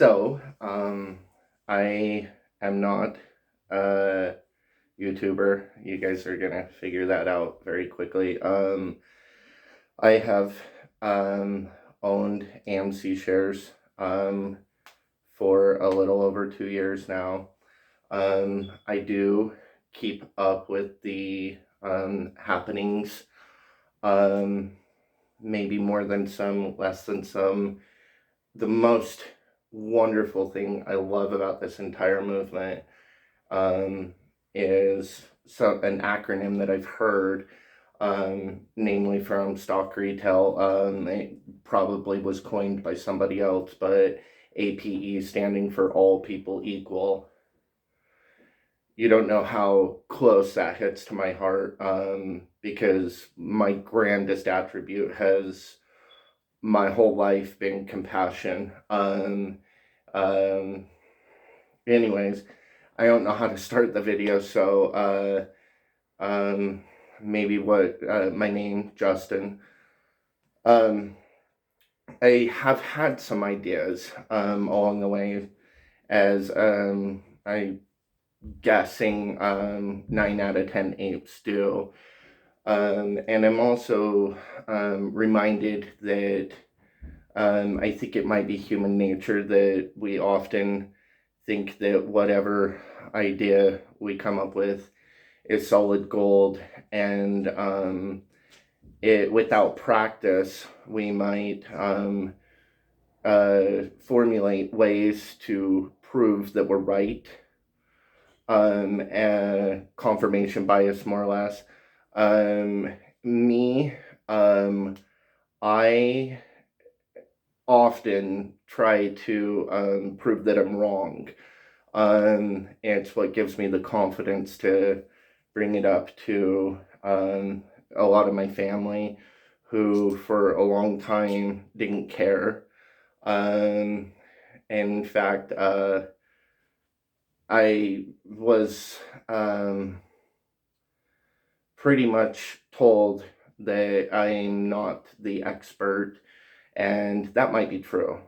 I am not a YouTuber. You guys are gonna figure that out very quickly. I have um, owned AMC shares for a little over 2 years now. I do keep up with the happenings, um, maybe more than some, less than some. The most wonderful thing I love about this entire movement um, is an acronym that I've heard, namely from stock retail. It probably was coined by somebody else, but APE, standing for all people equal. You don't know how close that hits to my heart, because my grandest attribute has my whole life been compassion. Um, Anyways, I don't know how to start the video, so maybe my name, Justin. Um, I have had some ideas along the way, as I guessing 9 out of 10 apes do. And I'm also reminded that I think it might be human nature that we often think that whatever idea we come up with is solid gold, and without practice we might formulate ways to prove that we're right. Confirmation bias, more or less. Me, I often try to prove that I'm wrong. It's what gives me the confidence to bring it up to a lot of my family, who for a long time didn't care. In fact, I was pretty much told that I'm not the expert, and that might be true.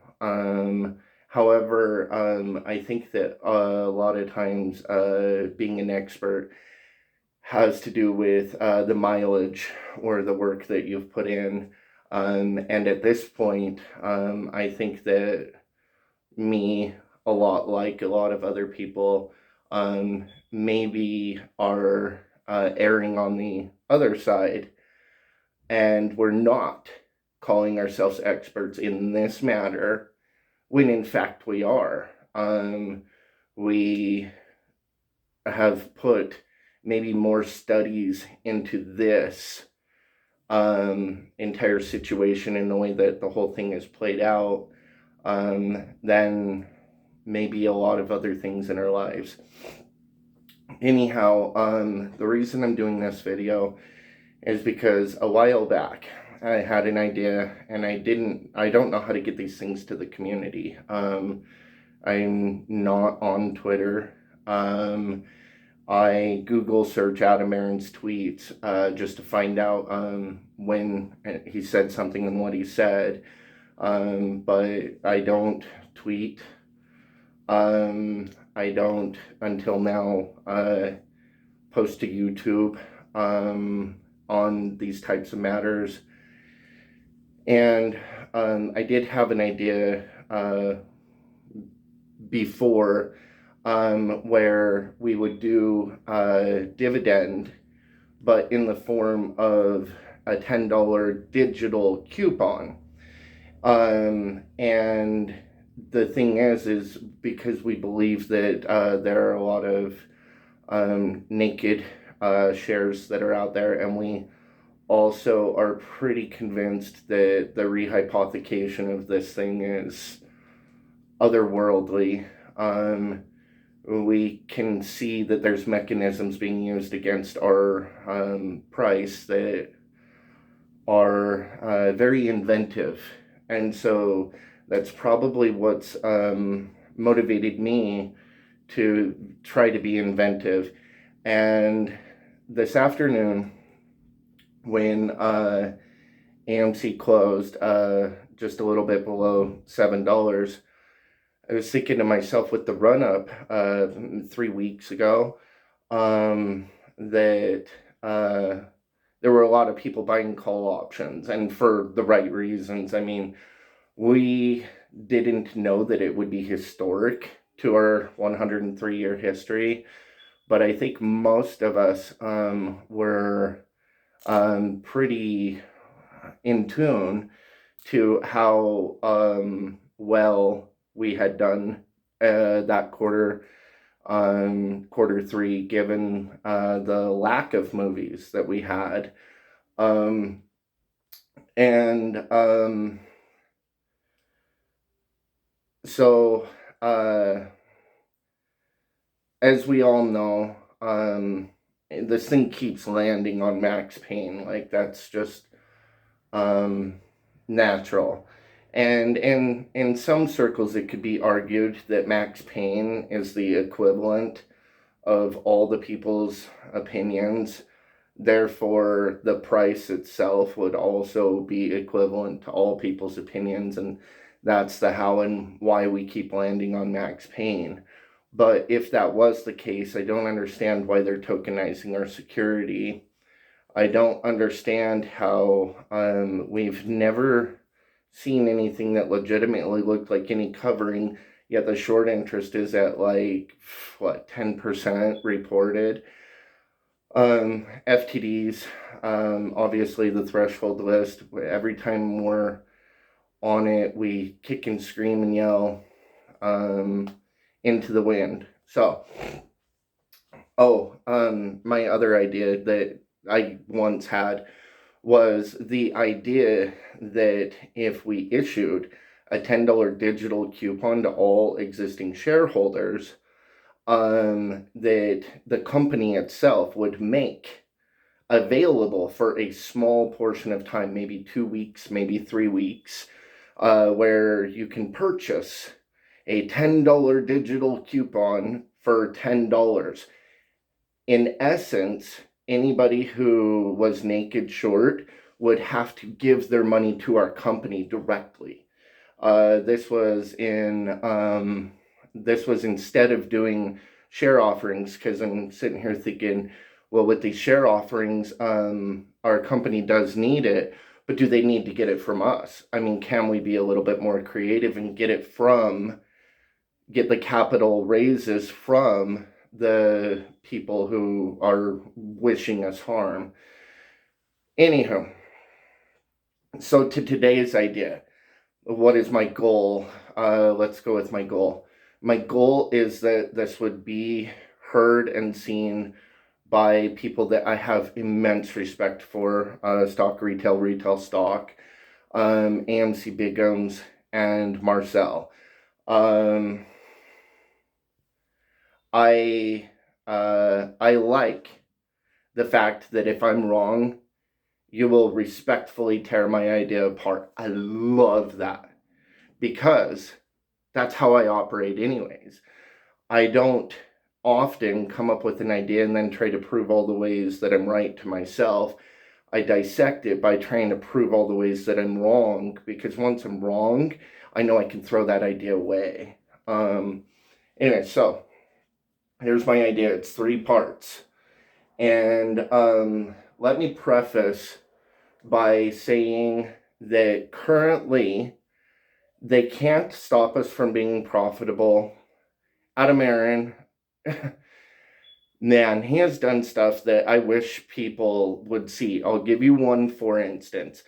However, I think that a lot of times being an expert has to do with the mileage or the work that you've put in. And at this point, I think that me, a lot like a lot of other people, maybe are erring on the other side, and we're not calling ourselves experts in this matter, when in fact we are. We have put maybe more studies into this entire situation and the way that the whole thing is played out than maybe a lot of other things in our lives. Anyhow, the reason I'm doing this video is because a while back I had an idea, and I don't know how to get these things to the community. I'm not on Twitter. I Google search Adam Aron's tweets just to find out when he said something and what he said. But I don't tweet. I don't, until now, post to YouTube on these types of matters. And I did have an idea before where we would do a dividend, but in the form of a $10 digital coupon. And the thing is because we believe that there are a lot of naked shares that are out there, and we also are pretty convinced that the rehypothecation of this thing is otherworldly. We can see that there's mechanisms being used against our price that are very inventive. And so that's probably what's motivated me to try to be inventive. And this afternoon, when AMC closed just a little bit below $7, I was thinking to myself with the run up 3 weeks ago, that there were a lot of people buying call options, and for the right reasons. I mean, we didn't know that it would be historic to our 103-year history, but I think most of us were pretty in tune to how well we had done that quarter 3, given the lack of movies that we had. And so, as we all know, this thing keeps landing on Max Payne. Like, that's just natural. And in some circles, it could be argued that Max Payne is the equivalent of all the people's opinions. Therefore, the price itself would also be equivalent to all people's opinions. And that's the how and why we keep landing on Max Payne. But if that was the case, I don't understand why they're tokenizing our security. I don't understand how we've never seen anything that legitimately looked like any covering, yet the short interest is at like, 10% reported. FTDs, obviously the threshold list, every time we're on it, we kick and scream and yell into the wind. So, my other idea that I once had was the idea that if we issued a $10 digital coupon to all existing shareholders, that the company itself would make available for a small portion of time, maybe 2 weeks, maybe 3 weeks, where you can purchase a $10 digital coupon for $10. In essence, anybody who was naked short would have to give their money to our company directly. This was instead of doing share offerings, because I'm sitting here thinking, well, with these share offerings, our company does need it, but do they need to get it from us? I mean, can we be a little bit more creative and get the capital raises from the people who are wishing us harm? Anywho, so to today's idea, what is my goal? Let's go with my goal. My goal is that this would be heard and seen by people that I have immense respect for, stock retail stock, AMC Bigums, and Marcel. I like the fact that if I'm wrong, you will respectfully tear my idea apart. I love that, because that's how I operate anyways. I don't often come up with an idea and then try to prove all the ways that I'm right to myself. I dissect it by trying to prove all the ways that I'm wrong, because once I'm wrong, I know I can throw that idea away. Anyway, so here's my idea. It's 3 parts. And let me preface by saying that currently they can't stop us from being profitable. Adam Aron, man, he has done stuff that I wish people would see. I'll give you one, for instance.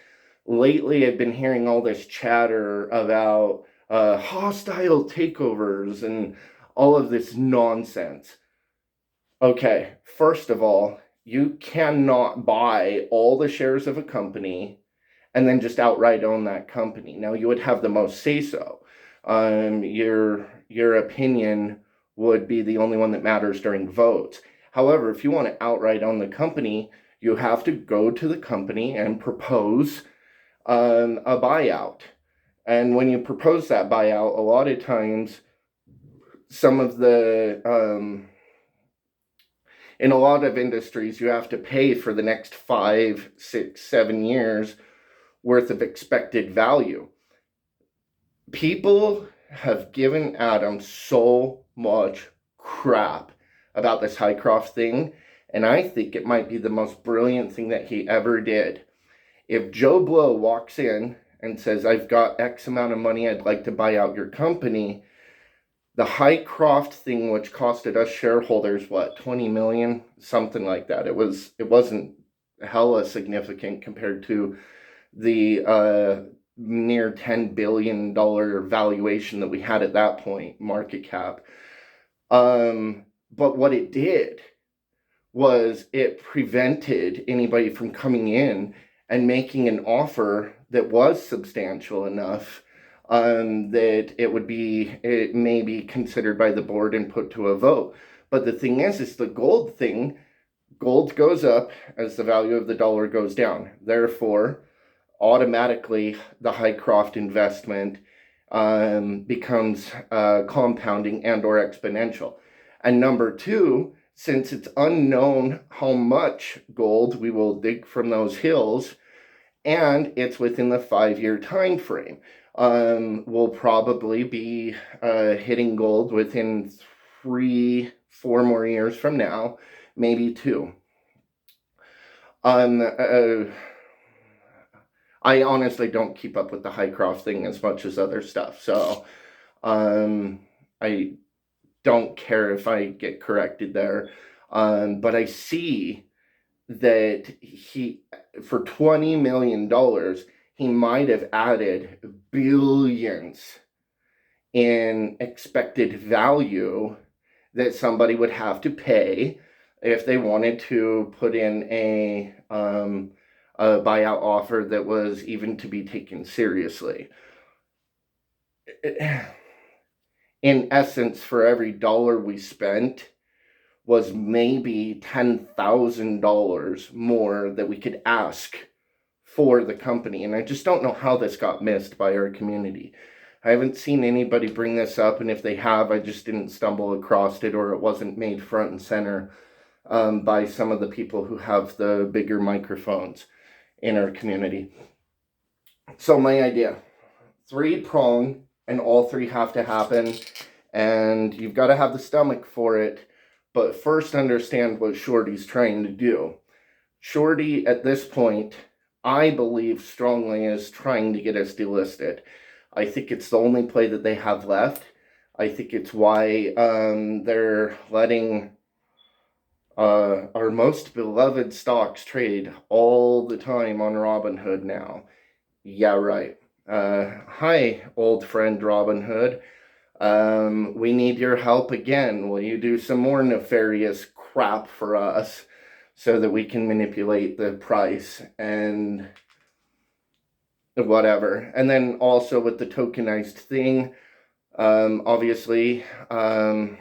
Lately, I've been hearing all this chatter about hostile takeovers and all of this nonsense. Okay, first of all, you cannot buy all the shares of a company and then just outright own that company. Now, you would have the most say-so. Your opinion would be the only one that matters during votes. However, if you want to outright own the company, you have to go to the company and propose a buyout. And when you propose that buyout, a lot of times, some of the in a lot of industries, you have to pay for the next 5, 6, 7 years worth of expected value. People have given Adam so much crap about this Hycroft thing, and I think it might be the most brilliant thing that he ever did. If Joe Blow walks in and says, I've got X amount of money, I'd like to buy out your company, the Hycroft thing, which costed us shareholders, what, 20 million? Something like that. It wasn't hella significant compared to the near $10 billion valuation that we had at that point, market cap. But what it did was it prevented anybody from coming in and making an offer that was substantial enough that it may be considered by the board and put to a vote. But the thing is the gold thing, gold goes up as the value of the dollar goes down. Therefore, automatically the Hycroft investment becomes compounding and or exponential. And number two, since it's unknown how much gold we will dig from those hills, and it's within the 5-year time frame, we'll probably be hitting gold within 3-4 more years from now, maybe 2. I honestly don't keep up with the Hycroft thing as much as other stuff, so I don't care if I get corrected there. But I see that for $20 million, he might have added billions in expected value that somebody would have to pay if they wanted to put in a buyout offer that was even to be taken seriously. In essence, for every dollar we spent was maybe $10,000 more that we could ask for the company. And I just don't know how this got missed by our community. I haven't seen anybody bring this up, and if they have, I just didn't stumble across it, or it wasn't made front and center by some of the people who have the bigger microphones in our community. So my idea, 3-prong, and all 3 have to happen, and you've got to have the stomach for it. But first, understand what Shorty's trying to do. Shorty, at this point, I believe strongly, is trying to get us delisted. I think it's the only play that they have left. I think it's why they're letting our most beloved stocks trade all the time on Robinhood now. Yeah, right. Hi, old friend Robinhood. We need your help again. Will you do some more nefarious crap for us so that we can manipulate the price and whatever? And then also with the tokenized thing, obviously, an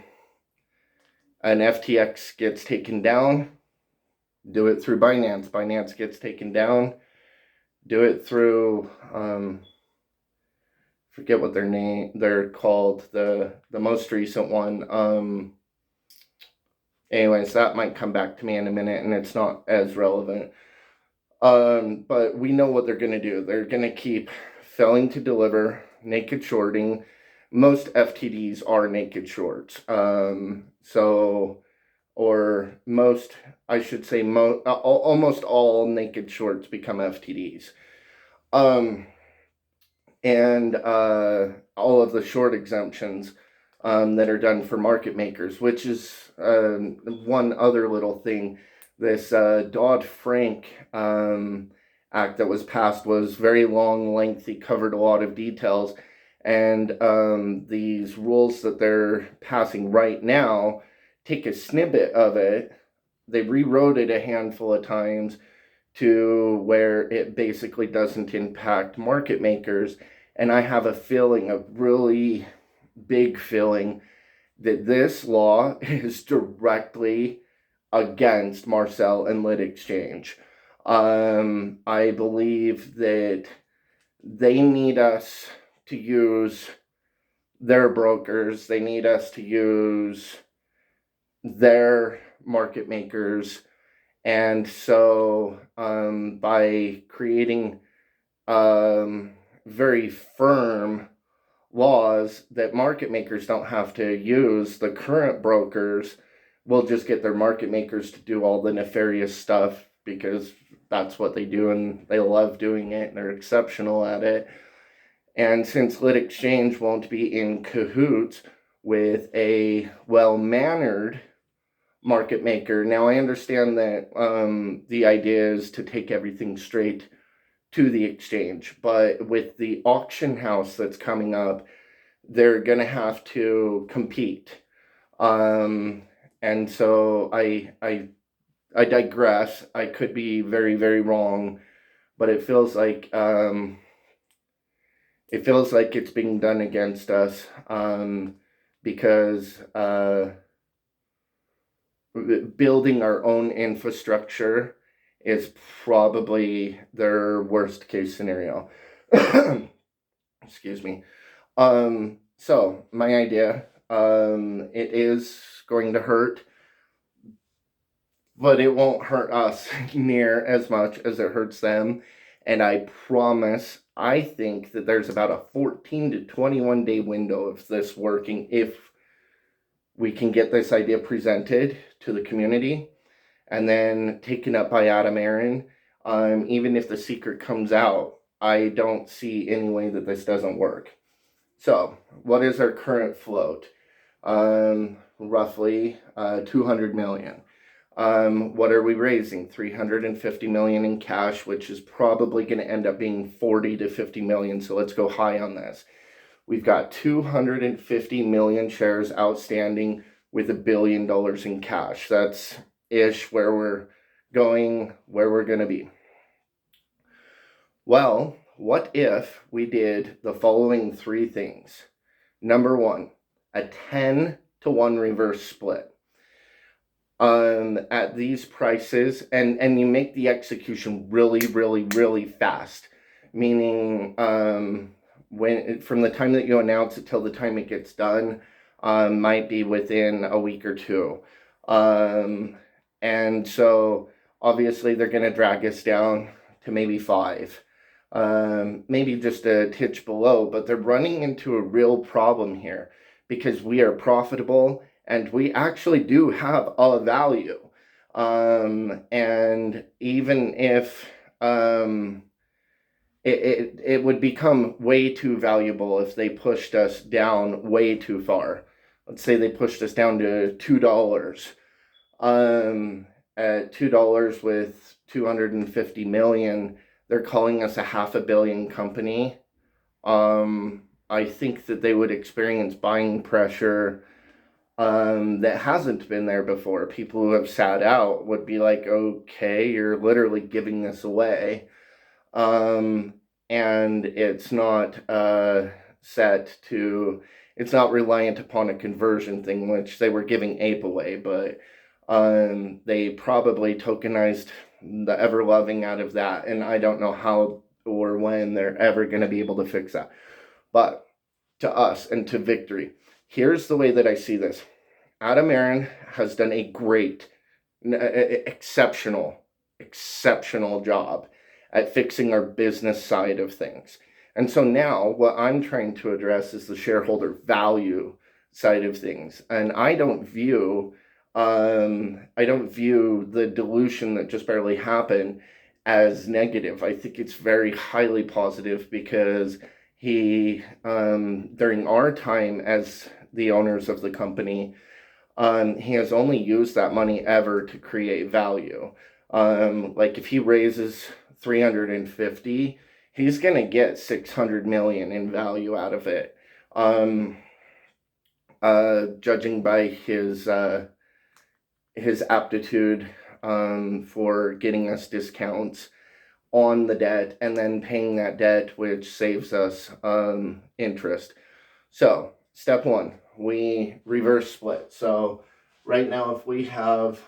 FTX gets taken down. Do it through Binance. Binance gets taken down. Do it through forget what they're called, the most recent one. Anyways, that might come back to me in a minute, and it's not as relevant. But we know what they're going to do. They're going to keep failing to deliver, naked shorting. Most FTDs are naked shorts. Almost all naked shorts become FTDs. And all of the short exemptions that are done for market makers, which is one other little thing. This Dodd-Frank act that was passed was very long, lengthy, covered a lot of details, and these rules that they're passing right now take a snippet of it. They rewrote it a handful of times to where it basically doesn't impact market makers. And I have a feeling, a really big feeling, that this law is directly against Marcel and Lit Exchange. I believe that they need us to use their brokers. They need us to use their market makers. And so by creating very firm laws that market makers don't have to use. The current brokers will just get their market makers to do all the nefarious stuff because that's what they do and they love doing it and they're exceptional at it. And since Lit Exchange won't be in cahoots with a well-mannered market maker, now I understand that the idea is to take everything straight to the exchange, but with the auction house that's coming up, they're going to have to compete. And so I digress. I could be very, very wrong, but it feels like it's being done against us because building our own infrastructure is probably their worst case scenario. Excuse me. So my idea, it is going to hurt, but it won't hurt us near as much as it hurts them. And I promise, I think that there's about a 14 to 21 day window of this working if we can get this idea presented to the community and then taken up by Adam Aron. Even if the secret comes out, I don't see any way that this doesn't work. So, what is our current float? Roughly 200 million. What are we raising? 350 million in cash, which is probably going to end up being 40 to 50 million. So let's go high on this. We've got 250 million shares outstanding with $1 billion in cash. That's ish where we're going to be. Well, what if we did the following three things? Number one, a 10 to 1 reverse split. At these prices, and you make the execution really, really, really fast, meaning when from the time that you announce it till the time it gets done might be within a week or two. And so obviously they're going to drag us down to maybe 5, maybe just a titch below, but they're running into a real problem here because we are profitable and we actually do have a value. And even if it would become way too valuable if they pushed us down way too far. Let's say they pushed us down to $2. At $2 with 250 million, they're calling us a $500 million company. I think that they would experience buying pressure that hasn't been there before. People who have sat out would be like, okay, you're literally giving this away. And it's not it's not reliant upon a conversion thing, which they were giving ape away, but they probably tokenized the ever-loving out of that, and I don't know how or when they're ever going to be able to fix that. But to us and to victory, here's the way that I see this. Adam Aron has done a great, exceptional job at fixing our business side of things. And so now what I'm trying to address is the shareholder value side of things. And I don't view the dilution that just barely happened as negative. I think it's very highly positive because he, during our time as the owners of the company, he has only used that money ever to create value. Like if he raises 350, he's going to get 600 million in value out of it. Judging by his aptitude for getting us discounts on the debt and then paying that debt, which saves us interest. So step one, we reverse split. So right now, if we have,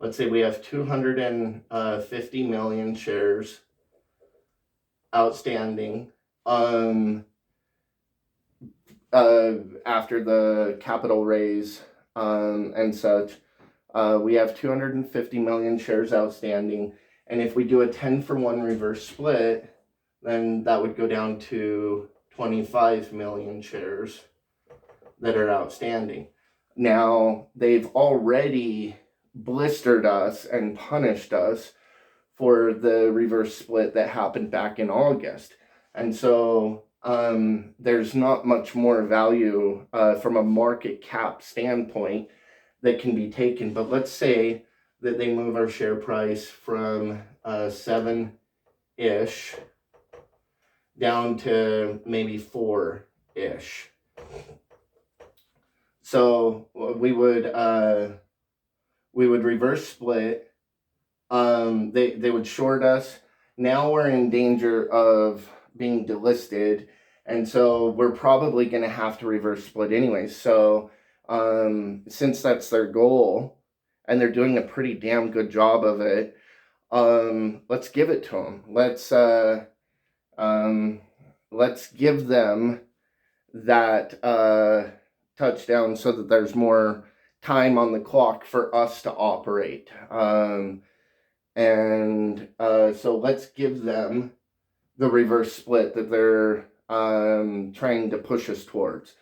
let's say we have 250 million shares outstanding after the capital raise and such, we have 250 million shares outstanding. And if we do a 10-for-1 reverse split, then that would go down to 25 million shares that are outstanding. Now, they've already blistered us and punished us for the reverse split that happened back in August. And so there's not much more value from a market cap standpoint that can be taken. But let's say that they move our share price from 7-ish down to maybe 4-ish. So we would reverse split. They would short us. Now we're in danger of being delisted, and so we're probably going to have to reverse split anyways. So since that's their goal, and they're doing a pretty damn good job of it, let's give it to them. Let's give them that touchdown so that there's more time on the clock for us to operate. So let's give them the reverse split that they're trying to push us towards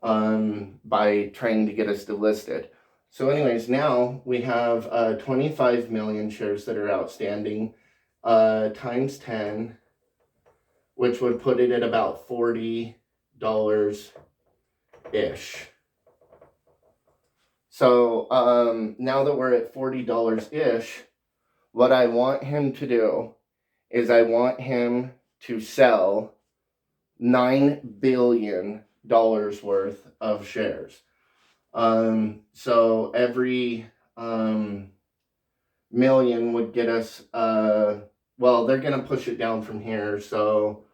by trying to get us delisted. So anyways, now we have 25 million shares that are outstanding times 10, which would put it at about $40-ish. So now that we're at $40-ish, what I want him to do is I want him to sell $9 billion worth of shares. So every million would get us, well, they're going to push it down from here. So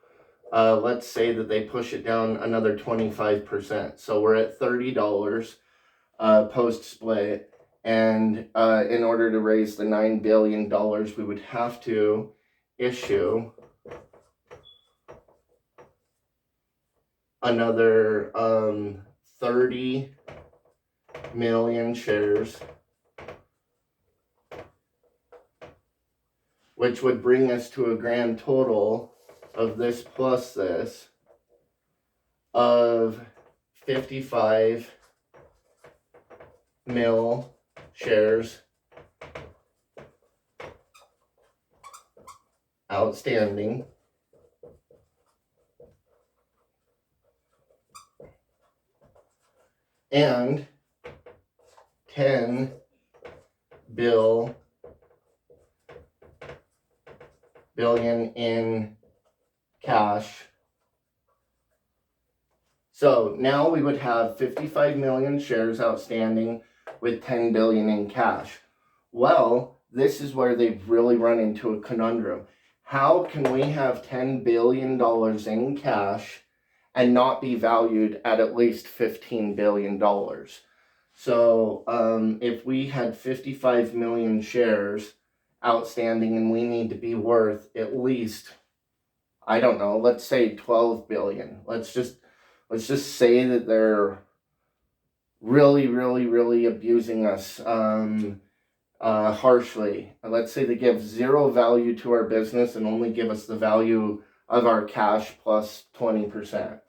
let's say that they push it down another 25%. So we're at $30 post-split. And in order to raise the $9 billion, we would have to issue another 30 million shares, which would bring us to a grand total of this plus this of 55 mil shares outstanding. And 10 billion in cash. So now we would have 55 million shares outstanding with 10 billion in cash. Well, this is where they've really run into a conundrum. How can we have $10 billion in cash and not be valued at least $15 billion? So if we had 55 million shares outstanding and we need to be worth at least, I don't know, let's say 12 billion. Let's just say that they're really abusing us harshly. Let's say they give zero value to our business and only give us the value of our cash plus 20%.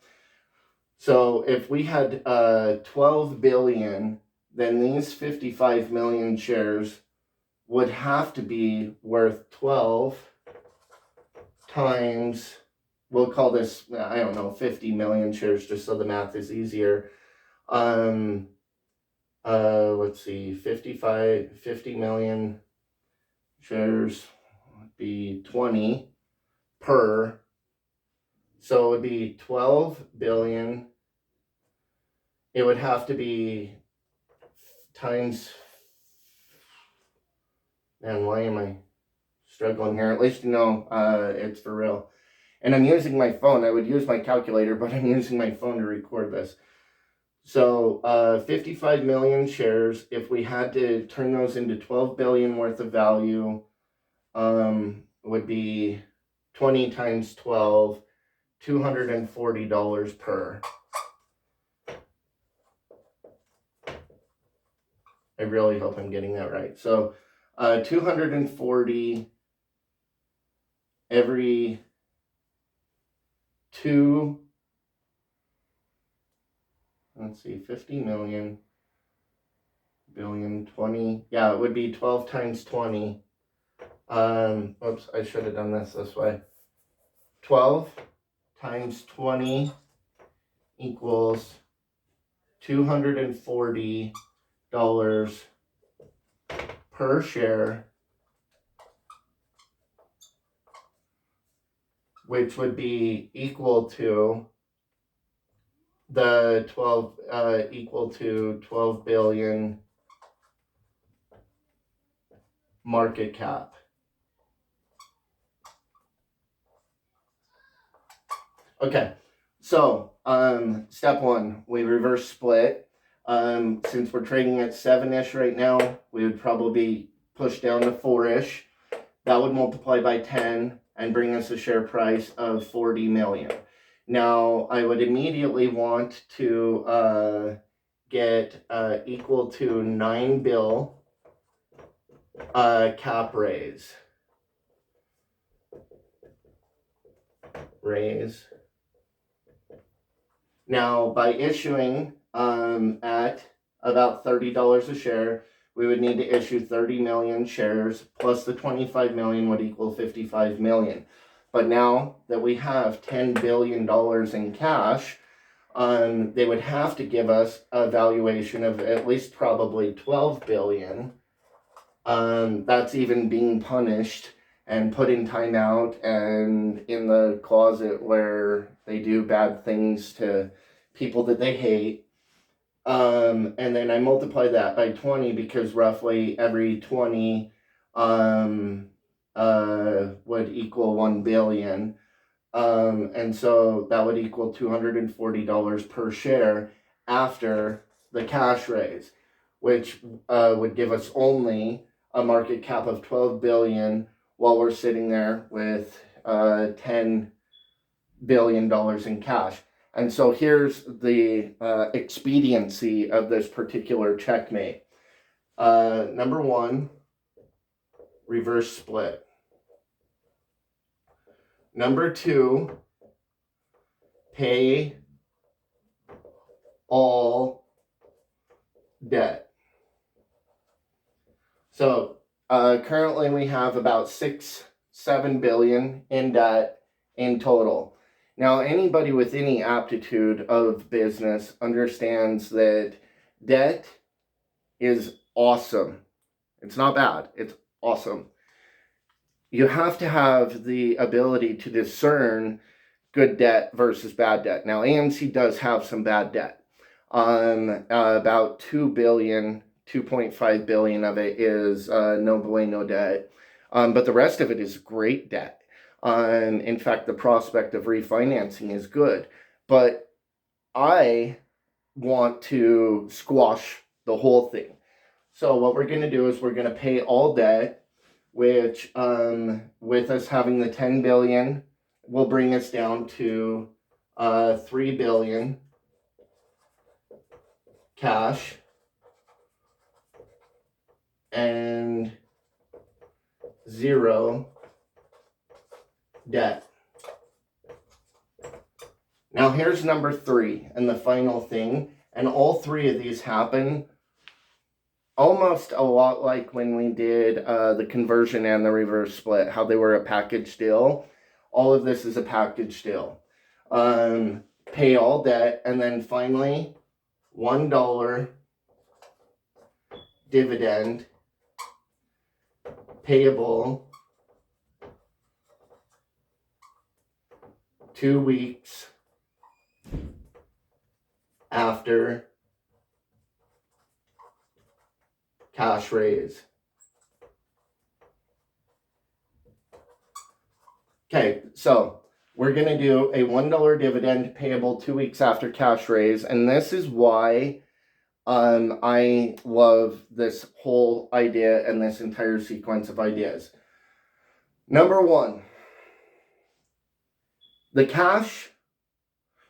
So if we had 12 billion, then these 55 million shares would have to be worth 12 times, we'll call this, I don't know, 50 million shares just so the math is easier. Let's see, 50 million shares would be 20 per. So it would be 12 billion. It would have to be times, man, why am I struggling here? At least you know it's for real. And I'm using my phone. I would use my calculator, but I'm using my phone to record this. So 55 million shares, if we had to turn those into 12 billion worth of value, would be 20 times 12, $240 per. I really hope I'm getting that right. So 240 every 2 let's see, 50 million, billion, 20. Yeah, it would be 12 times 20. Oops, I should have done this way. 12 times 20 equals $240 per share, which would be equal to the 12 billion market cap. Okay, so step one, we reverse split. Since we're trading at 7-ish right now, we would probably push down to 4-ish. That would multiply by 10 and bring us a share price of 40 million. Now, I would immediately want to get equal to 9 bill cap raise. Now, by issuing at about $30 a share, we would need to issue 30 million shares, plus the 25 million would equal 55 million. But now that we have $10 billion in cash, they would have to give us a valuation of at least probably 12 billion. That's even being punished and put in timeout and in the closet where they do bad things to people that they hate. And then I multiply that by 20 because roughly every 20 would equal 1 billion. And so that would equal $240 per share after the cash raise, which would give us only a market cap of 12 billion while we're sitting there with $10 billion in cash. And so here's the expediency of this particular checkmate. Number one, reverse split. Number two, pay all debt. So currently we have about 6-7 billion in debt in total. Now, anybody with any aptitude of business understands that debt is awesome. It's not bad. It's awesome. You have to have the ability to discern good debt versus bad debt. Now, AMC does have some bad debt. About 2 billion, 2.5 billion of it is no bueno debt. But the rest of it is great debt. In fact, the prospect of refinancing is good. But I want to squash the whole thing. So what we're going to do is we're going to pay all debt, which with us having the 10 billion will bring us down to 3 billion cash and 0 debt. Now here's number 3 and the final thing, and all 3 of these happen almost a lot like when we did the conversion and the reverse split, how they were a package deal. All of this is a package deal. Pay all debt, and then finally $1 dividend payable 2 weeks after cash raise. Okay, so we're going to do a $1 dividend payable 2 weeks after cash raise, and this is why I love this whole idea and this entire sequence of ideas. Number 1, the cash,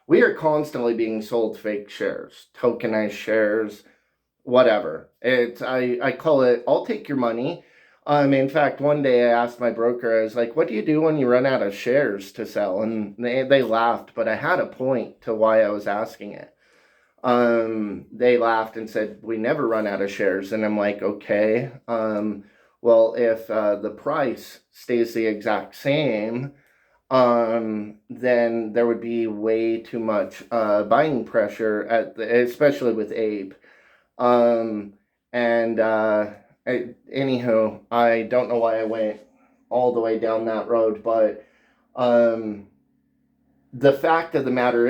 we are constantly being sold fake shares, tokenized shares, whatever. I call it, I'll take your money. In fact, one day I asked my broker, I was like, what do you do when you run out of shares to sell? And they laughed, but I had a point to why I was asking it. They laughed and said, we never run out of shares. And I'm like, okay, well, if the price stays the exact same, then there would be way too much buying pressure especially with Abe. Um, and anywho, I don't know why I went all the way down that road, but um, the fact of the matter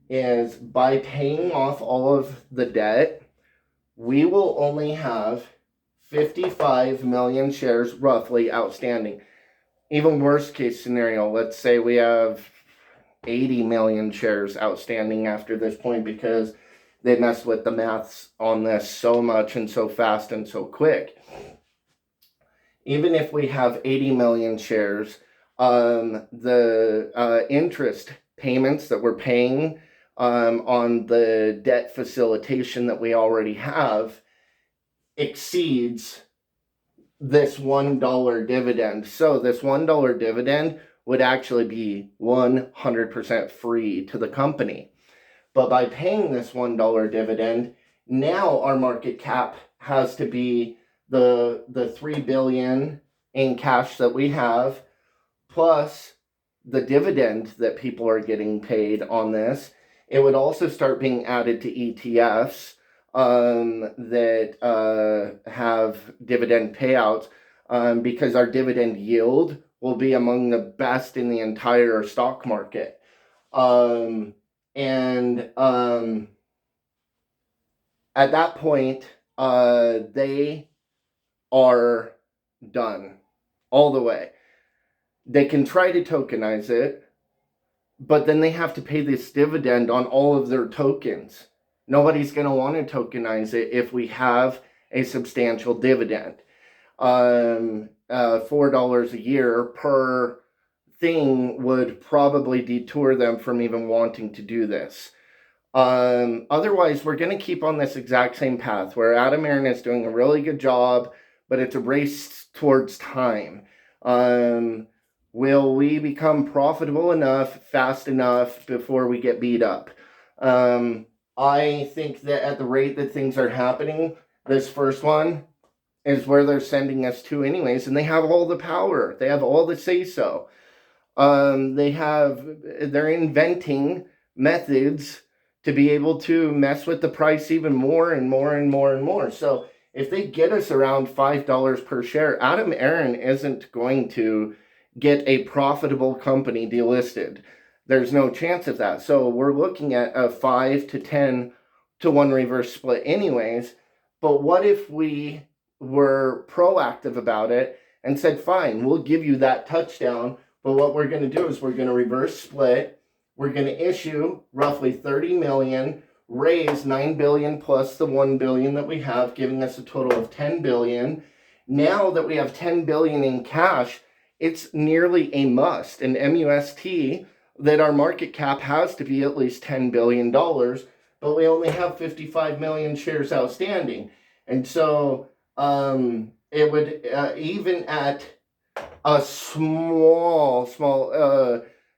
is by paying off all of the debt, we will only have 55 million shares roughly outstanding. Even worst case scenario, let's say we have 80 million shares outstanding after this point because they mess with the maths on this so much and so fast and so quick. Even if we have 80 million shares, the interest payments that we're paying on the debt facilitation that we already have exceeds this $1 dividend. So this $1 dividend would actually be 100% free to the company. But by paying this $1 dividend, now our market cap has to be the $3 billion in cash that we have, plus the dividend that people are getting paid on this. It would also start being added to ETFs that have dividend payouts, because our dividend yield will be among the best in the entire stock market. And at that point, they are done all the way. They can try to tokenize it, but then they have to pay this dividend on all of their tokens. Nobody's going to want to tokenize it if we have a substantial dividend. $4 a year per thing would probably detour them from even wanting to do this. Otherwise, we're going to keep on this exact same path where Adam Aron is doing a really good job, but it's a race towards time. Will we become profitable enough, fast enough before we get beat up? I think that at the rate that things are happening, this first one is where they're sending us to anyways, and they have all the power. They have all the say-so. They're inventing methods to be able to mess with the price even more and more and more and more. So if they get us around $5 per share, Adam Aron isn't going to get a profitable company delisted. There's no chance of that. So we're looking at a 5 to 10 to 1 reverse split anyways. But what if we were proactive about it and said, fine, we'll give you that touchdown, but what we're going to do is we're going to reverse split. We're going to issue roughly 30 million, raise 9 billion plus the 1 billion that we have, giving us a total of 10 billion. Now that we have 10 billion in cash, it's nearly a must, an MUST, that our market cap has to be at least $10 billion, but we only have 55 million shares outstanding. And so it would, even at a small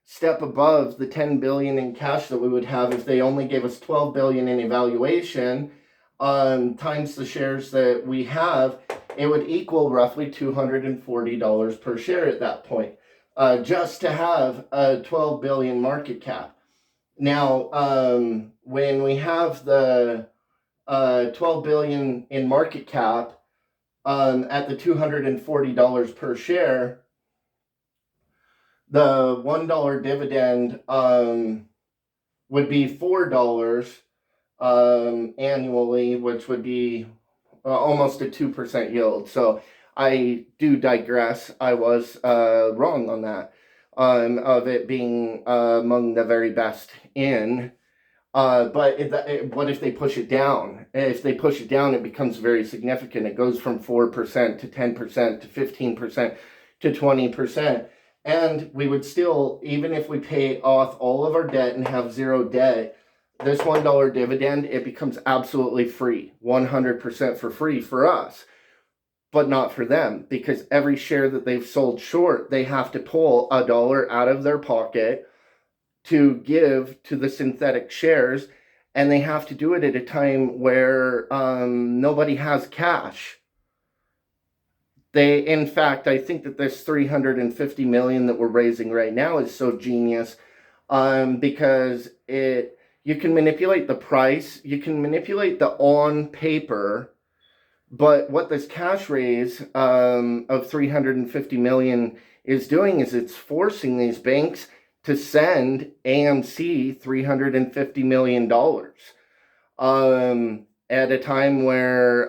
step above the 10 billion in cash that we would have if they only gave us 12 billion in evaluation, times the shares that we have, it would equal roughly $240 per share at that point, just to have a 12 billion market cap. Now, when we have the 12 billion in market cap, at the $240 per share, the $1 dividend would be $4 annually, which would be almost a 2% yield. So I do digress. I was wrong on that, of it being among the very best in. But what if they push it down? If they push it down, it becomes very significant. It goes from 4% to 10% to 15% to 20%. And we would still, even if we pay off all of our debt and have zero debt, this $1 dividend, it becomes absolutely free, 100% for free for us, but not for them, because every share that they've sold short, they have to pull $1 out of their pocket to give to the synthetic shares, and they have to do it at a time where nobody has cash. In fact, I think that this $350 million that we're raising right now is so genius, because you can manipulate the price, you can manipulate the on paper, but what this cash raise of $350 million is doing is it's forcing these banks to send AMC $350 million at a time where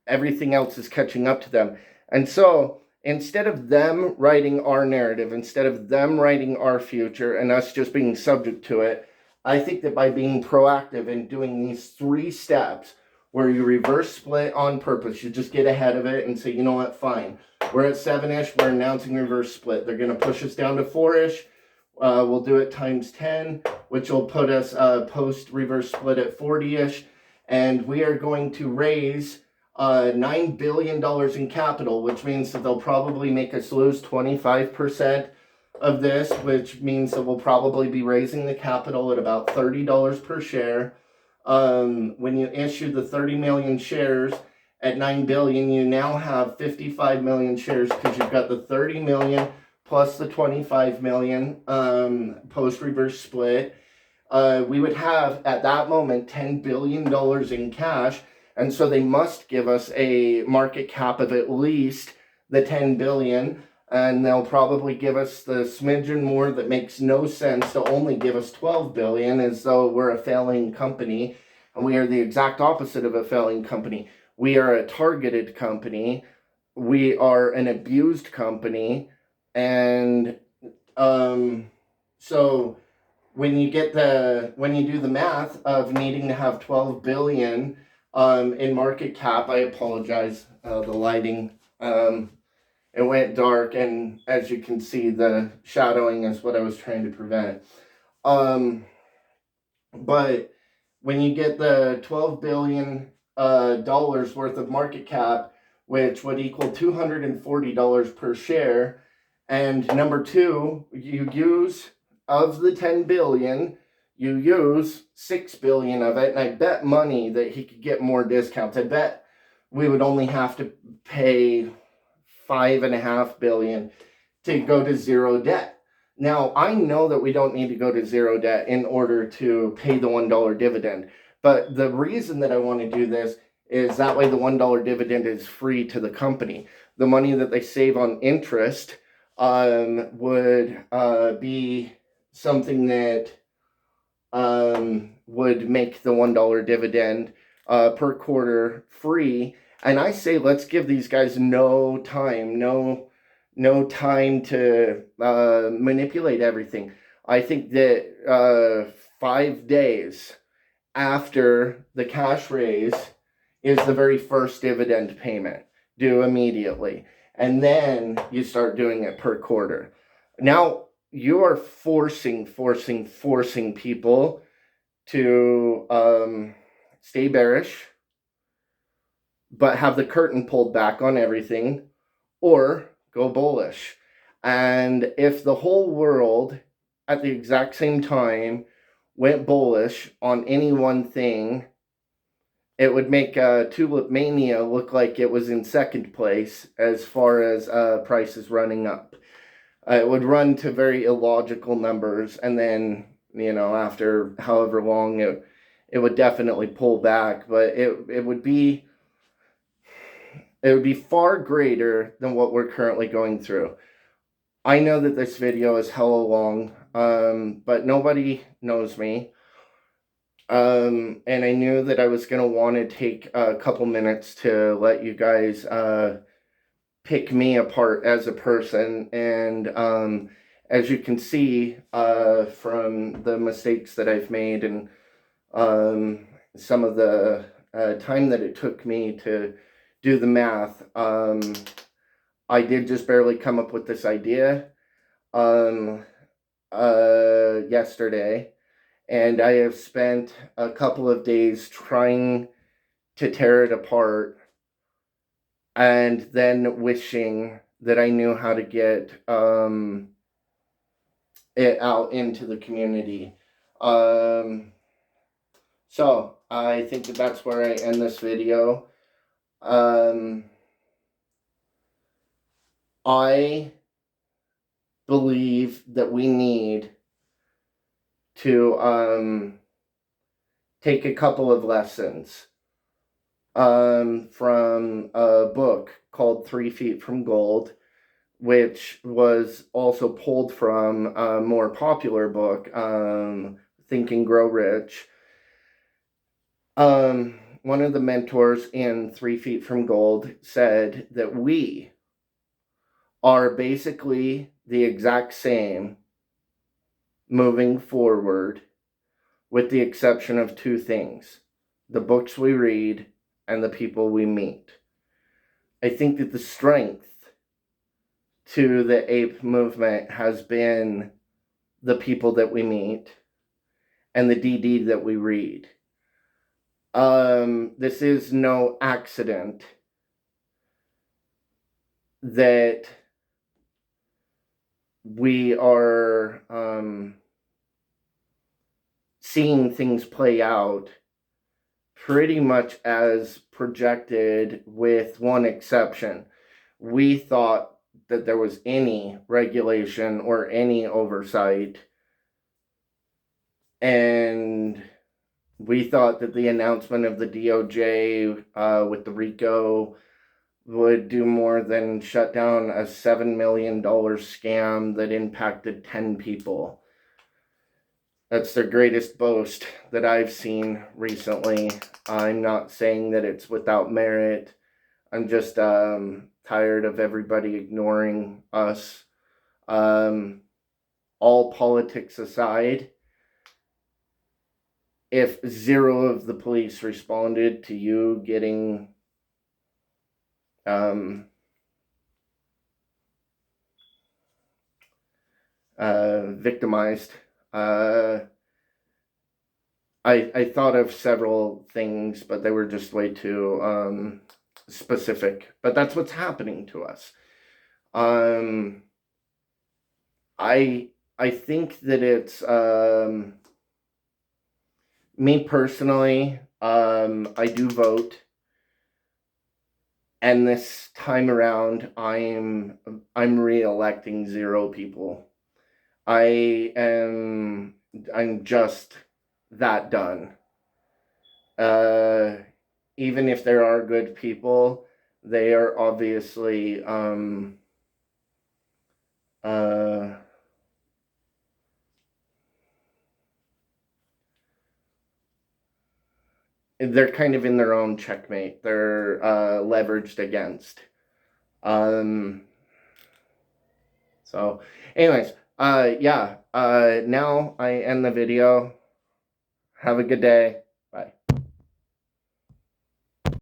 everything else is catching up to them. And so instead of them writing our narrative, instead of them writing our future and us just being subject to it, I think that by being proactive and doing these 3 steps where you reverse split on purpose, you just get ahead of it and say, you know what, fine. We're at 7-ish, we're announcing reverse split. They're going to push us down to 4-ish. We'll do it times 10, which will put us post reverse split at 40-ish. And we are going to raise $9 billion in capital, which means that they'll probably make us lose 25% of this, which means that we'll probably be raising the capital at about $30 per share. When you issue the 30 million shares at 9 billion, you now have 55 million shares because you've got the 30 million plus the 25 million post reverse split. We would have at that moment $10 billion in cash, and so they must give us a market cap of at least the 10 billion, and they'll probably give us the smidgen more that makes no sense to only give us 12 billion, as though we're a failing company. And we are the exact opposite of a failing company. We are a targeted company. We are an abused company. And so when you do the math of needing to have 12 billion in market cap, I apologize, the lighting, it went dark, and as you can see, the shadowing is what I was trying to prevent. But when you get the $12 billion dollars worth of market cap, which would equal $240 per share, and number 2, you use, of the 10 billion, you use 6 billion of it, and I bet money that he could get more discounts. I bet we would only have to pay $5.5 billion to go to zero debt. Now, I know that we don't need to go to zero debt in order to pay the $1 dividend, but the reason that I want to do this is that way the $1 dividend is free to the company. The money that they save on interest would be something that would make the $1 dividend per quarter free. And I say, let's give these guys no time to manipulate everything. I think that 5 days after the cash raise is the very first dividend payment, due immediately. And then you start doing it per quarter. Now you are forcing people to stay bearish, but have the curtain pulled back on everything, or go bullish. And if the whole world at the exact same time went bullish on any one thing, it would make Tulip Mania look like it was in second place as far as prices running up. It would run to very illogical numbers, and then, after however long, it would definitely pull back, but it would be far greater than what we're currently going through. I know that this video is hella long, but nobody knows me. And I knew that I was going to want to take a couple minutes to let you guys pick me apart as a person. And as you can see from the mistakes that I've made and some of the time that it took me to do the math, I did just barely come up with this idea yesterday, and I have spent a couple of days trying to tear it apart, and then wishing that I knew how to get it out into the community. So I think that that's where I end this video. I believe that we need to take a couple of lessons from a book called 3 Feet from Gold, which was also pulled from a more popular book, Think and Grow Rich. One of the mentors in 3 Feet from Gold said that we are basically the exact same moving forward, with the exception of two things: the books we read and the people we meet. I think that the strength to the ape movement has been the people that we meet and the DD that we read. This is no accident that we are seeing things play out pretty much as projected, with one exception. We thought that there was any regulation or any oversight, and we thought that the announcement of the DOJ with the RICO would do more than shut down a $7 million scam that impacted 10 people. That's their greatest boast that I've seen recently. I'm not saying that it's without merit. I'm just tired of everybody ignoring us. All politics aside, if 0 of the police responded to you getting victimized, I thought of several things, but they were just way too specific. But that's what's happening to us. I think that it's me personally. I do vote, and this time around, I'm re-electing 0 people. I'm just that done. Even if there are good people, they are obviously they're kind of in their own checkmate. They're leveraged against. So anyways, yeah, now I end the video. Have a good day.